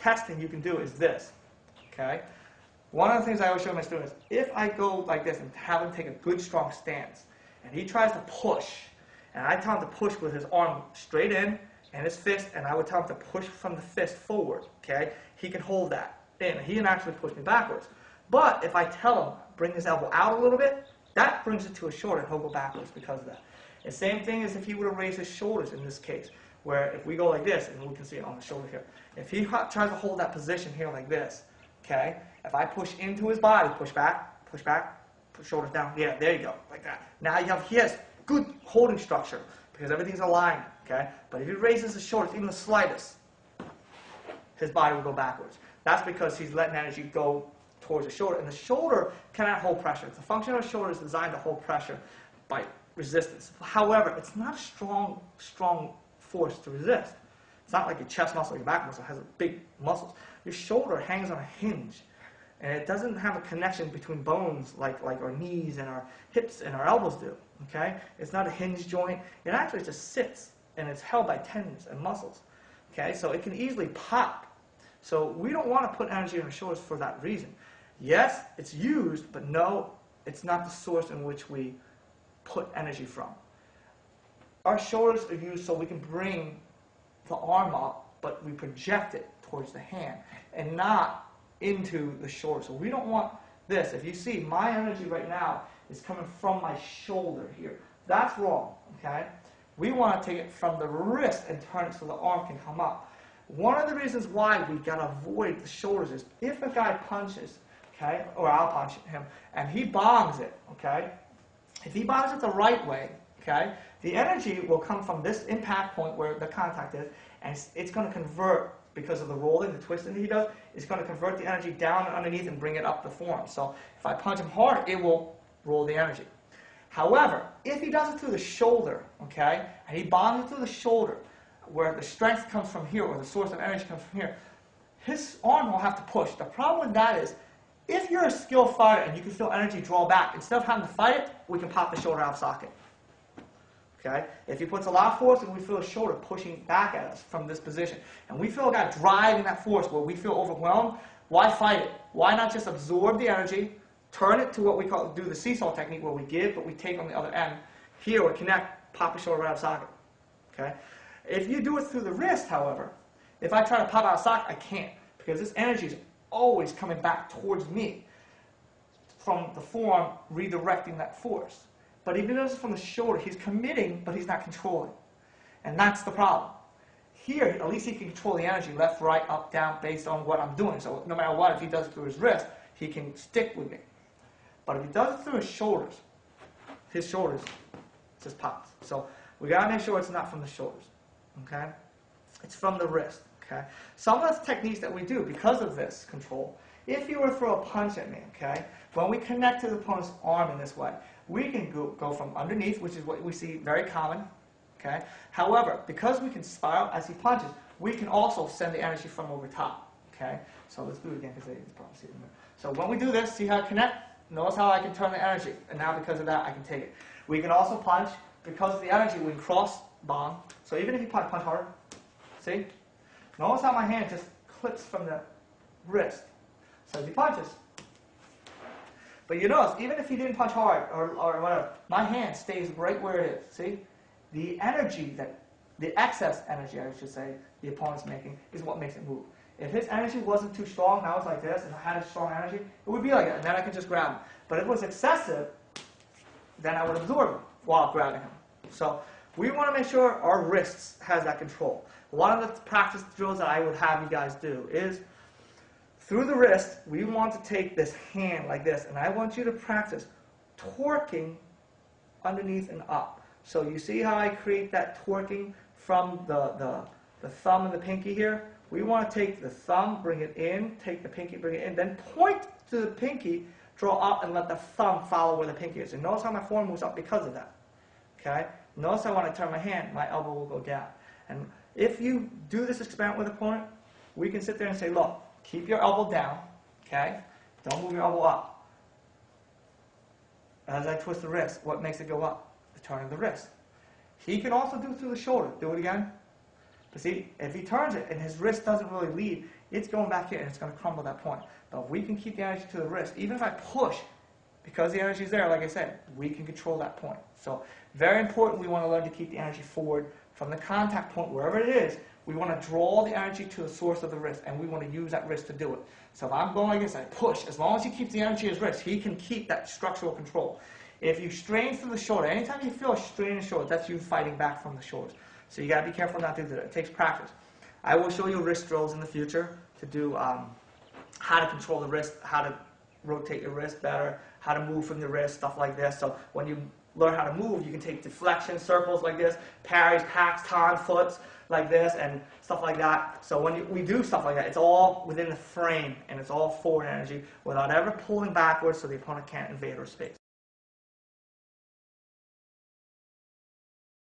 testing you can do is this, okay? One of the things I always show my students, if I go like this and have him take a good strong stance, and he tries to push, and I tell him to push with his arm straight in and his fist, and I would tell him to push from the fist forward, okay? He can hold that in. He can actually push me backwards. But if I tell him, bring his elbow out a little bit, that brings it to his shoulder, and he'll go backwards because of that. The same thing as if he would have raised his shoulders in this case, where if we go like this, and we can see it on the shoulder here, if he tries to hold that position here like this, okay, if I push into his body, push back, push shoulders down, yeah, there you go, like that. Now he has good holding structure because everything's aligned, okay? But if he raises his shoulders, even the slightest, his body will go backwards. That's because he's letting energy go towards the shoulder, and the shoulder cannot hold pressure. The function of the shoulder is designed to hold pressure by resistance. However, it's not a strong force to resist. It's not like your chest muscle, your back muscle has big muscles. Your shoulder hangs on a hinge, and it doesn't have a connection between bones like our knees and our hips and our elbows do. Okay? It's not a hinge joint. It actually just sits, and it's held by tendons and muscles. Okay? So it can easily pop. So we don't want to put energy on our shoulders for that reason. Yes, it's used, but no, it's not the source in which we put energy from. Our shoulders are used so we can bring the arm up, but we project it towards the hand and not into the shoulder. So we don't want this. If you see, my energy right now is coming from my shoulder here. That's wrong, okay? We want to take it from the wrist and turn it so the arm can come up. One of the reasons why we got to avoid the shoulders is if a guy punches, okay, or I'll punch him, and he bombs it, okay? If he bombs it the right way, okay, the energy will come from this impact point where the contact is, and it's going to convert, because of the rolling, the twisting he does, it's going to convert the energy down and underneath and bring it up the form. So if I punch him hard, it will roll the energy. However, if he does it through the shoulder, okay, and he bombs it through the shoulder, where the strength comes from here, or the source of energy comes from here, his arm will have to push. The problem with that is, if you're a skilled fighter and you can feel energy draw back, instead of having to fight it, we can pop the shoulder out of socket. Okay? If he puts a lot of force and we feel his shoulder pushing back at us from this position, and we feel a guy driving that force where we feel overwhelmed, why fight it? Why not just absorb the energy, turn it to what we call, do the seesaw technique where we give but we take on the other end. Here we connect, pop the shoulder right out of socket. Okay? If you do it through the wrist, however, if I try to pop out of socket, I can't, because this energy is always coming back towards me from the forearm redirecting that force. But if he does it from the shoulder, he's committing, but he's not controlling. And that's the problem. Here, at least he can control the energy, left, right, up, down, based on what I'm doing. So no matter what, if he does it through his wrist, he can stick with me. But if he does it through his shoulders just pops. So we got to make sure it's not from the shoulders. Okay? It's from the wrist. Okay? Some of the techniques that we do because of this control, if you were to throw a punch at me, okay, when we connect to the opponent's arm in this way, we can go from underneath, which is what we see very common. Okay? However, because we can spiral as he punches, we can also send the energy from over top. Okay? So let's do it again because you can probably see it in there. So when we do this, see how I connect? Notice how I can turn the energy. And now because of that, I can take it. We can also punch. Because of the energy, we can cross bomb. So even if you punch harder, see? Notice how my hand just clips from the wrist. So he punches. But you notice, even if he didn't punch hard or whatever, my hand stays right where it is. See? The energy, the excess energy, I should say, the opponent's making, is what makes it move. If his energy wasn't too strong, now it's like this, and I had a strong energy, it would be like that, and then I could just grab him. But if it was excessive, then I would absorb him while grabbing him. So we want to make sure our wrists has that control. One of the practice drills that I would have you guys do is, through the wrist, we want to take this hand like this, and I want you to practice torquing underneath and up. So you see how I create that torquing from the thumb and the pinky here? We want to take the thumb, bring it in, take the pinky, bring it in, then point to the pinky, draw up, and let the thumb follow where the pinky is. And notice how my form moves up because of that. Okay? Notice how when I turn my hand, my elbow will go down. And if you do this experiment with an opponent, we can sit there and say, look, keep your elbow down, okay? Don't move your elbow up. As I twist the wrist, what makes it go up? The turn of the wrist. He can also do it through the shoulder. Do it again. But see, if he turns it and his wrist doesn't really lead, it's going back here and it's going to crumble that point. But if we can keep the energy to the wrist, even if I push, because the energy is there, like I said, we can control that point. So very important, we want to learn to keep the energy forward from the contact point, wherever it is. We want to draw the energy to the source of the wrist, and we want to use that wrist to do it. So if I'm going like this, I push. As long as he keeps the energy in his wrist, he can keep that structural control. If you strain through the shoulder, anytime you feel a strain in the shoulder, that's you fighting back from the shoulders. So you got to be careful not to do that. It takes practice. I will show you wrist drills in the future to do how to control the wrist, how to rotate your wrist better, how to move from the wrist, stuff like this. So when you learn how to move, you can take deflection circles like this, parries, hacks, ton, foots like this, and stuff like that. So when we do stuff like that, it's all within the frame, and it's all forward energy without ever pulling backwards so the opponent can't invade our space.